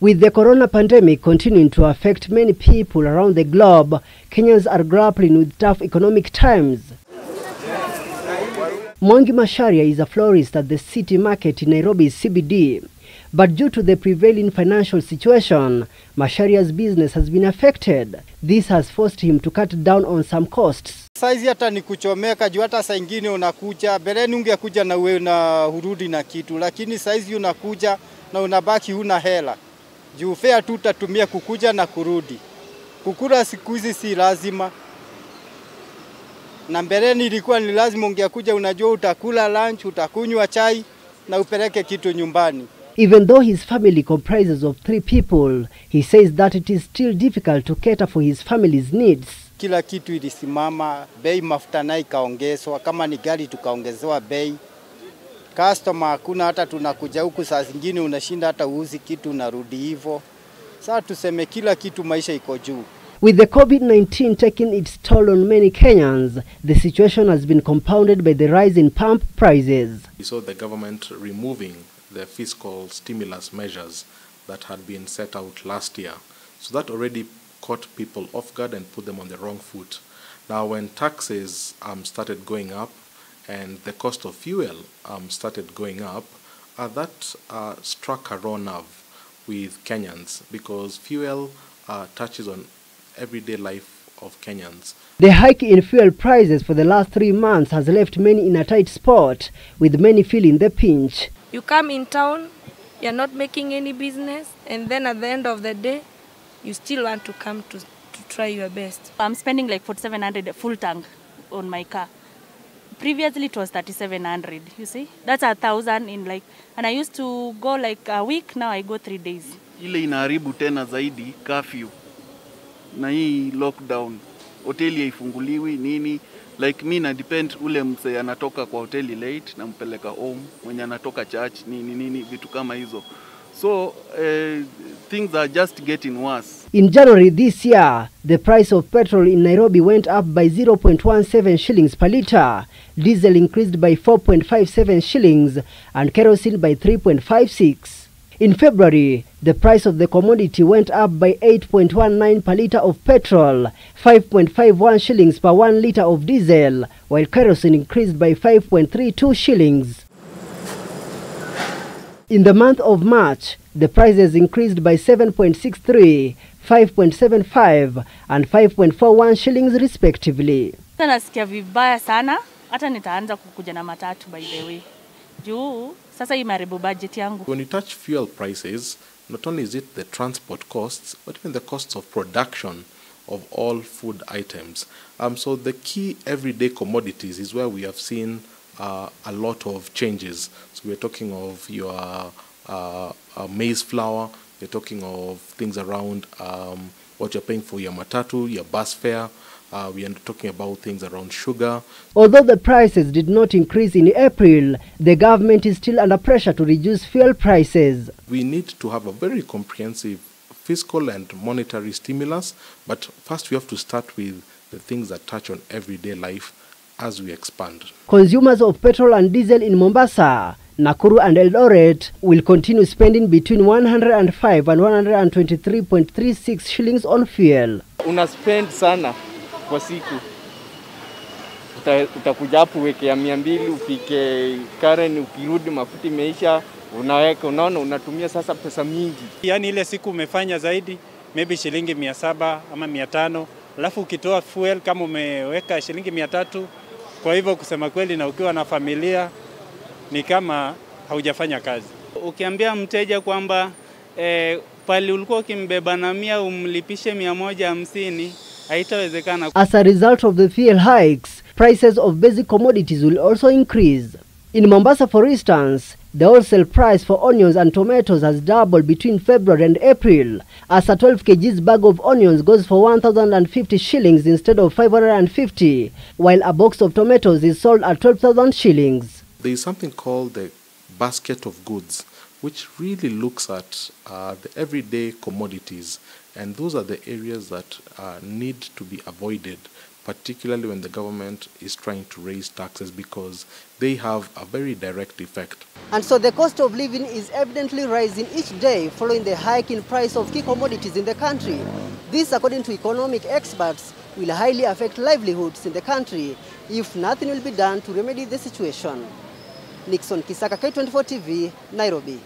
With the corona pandemic continuing to affect many people around the globe, Kenyans are grappling with tough economic times. Mwangi Macharia is a florist at the city market in Nairobi's CBD. But due to the prevailing financial situation, Macharia's business has been affected. This has forced him to cut down on some costs. Saizi hata ni kuchomeka juu hata saa ingine unakuja, bereni ungekuja na wewe na hurudi na kitu, lakini saizi unakuja na unabaki huna hela. Juu fare tu utatumia kukuja na kurudi. Kukula siku hizi si lazima. Na bereni ilikuwa ni lazima ungekuja unajua utakula lunch, utakunywa chai na upeleke kitu nyumbani. Even though his family comprises of 3 people, he says that it is still difficult to cater for his family's needs. Kila kitu ilisimama, bei mafuta nayo ikaongezwa, kama ni gari tukaongezewa bei. Customer hakuna, hata tunakuja huku saa zingine unashinda hata uuzi kitu unarudi hivyo. Sasa tuseme kila kitu maisha iko juu. With the COVID-19 taking its toll on many Kenyans, the situation has been compounded by the rise in pump prices. We saw the government removing the fiscal stimulus measures that had been set out last year. So that already caught people off guard and put them on the wrong foot. Now when taxes started going up and the cost of fuel started going up, that struck a raw nerve with Kenyans because fuel touches on everyday life of Kenyans. The hike in fuel prices for the last 3 months has left many in a tight spot, with many feeling the pinch. You come in town, you're not making any business, and then at the end of the day, you still want to come to try your best. I'm spending like 4,700 full tank on my car. Previously it was 3,700, you see? That's 1,000 in like, and I used to go like a week, now I go 3 days. Ile inaharibu tena zaidi curfew na hii lockdown. Hoteli haifunguliwi nini? Like me na depend ule mse anatoka kwa hoteli late na mpeleka home, mwenye anatoka church nini vitu kama hizo. So things are just getting worse. In January this year, the price of petrol in Nairobi went up by 0.17 shillings per litre, diesel increased by 4.57 shillings, and kerosene by 3.56. In February, the price of the commodity went up by 8.19 per litre of petrol, 5.51 shillings per 1 litre of diesel, while kerosene increased by 5.32 shillings. In the month of March, the prices increased by 7.63, 5.75 and 5.41 shillings respectively. Nasikia vibaya sana, hata nitaanza kukuja na matatu by the way. Juu sasa imaribu budget yangu. When you touch fuel prices, not only is it the transport costs, but even the costs of production of all food items. So the key everyday commodities is where we have seen a lot of changes. So we're talking of your maize flour, we're talking of things around what you're paying for your matatu, your bus fare. We are talking about things around sugar. Although the prices did not increase in April, the government is still under pressure to reduce fuel prices. We need to have a very comprehensive fiscal and monetary stimulus, but first we have to start with the things that touch on everyday life as we expand. Consumers of petrol and diesel in Mombasa, Nakuru and Eldoret will continue spending between 105 and 123.36 shillings on fuel. Una spend sana kwa siku. Utakuja hapo wekea 200 upike Karen, ukirudi mafuta imeisha unaweka, unaona unatumia sasa pesa mingi. Yaani ile siku umefanya zaidi maybe shilingi 700 ama 500, alafu ukitoa fuel kama umeweka shilingi 300. Kwa hivyo kusema kweli, na ukiwa na familia ni kama haujafanya kazi. Ukiambia mteja kwamba pale ulikuwa ukimbeba na 100 umlipishe 150, haitawezekana. As a result of the fuel hikes, prices of basic commodities will also increase. In Mombasa, for instance, the wholesale price for onions and tomatoes has doubled between February and April, as a 12 kgs bag of onions goes for 1,050 shillings instead of 550, while a box of tomatoes is sold at 12,000 shillings. There is something called the basket of goods, which really looks at the everyday commodities, and those are the areas that need to be avoided particularly when the government is trying to raise taxes, because they have a very direct effect. And so the cost of living is evidently rising each day following the hike in price of key commodities in the country. This, according to economic experts, will highly affect livelihoods in the country if nothing will be done to remedy the situation. Nixon Kisaka, K24 TV, Nairobi.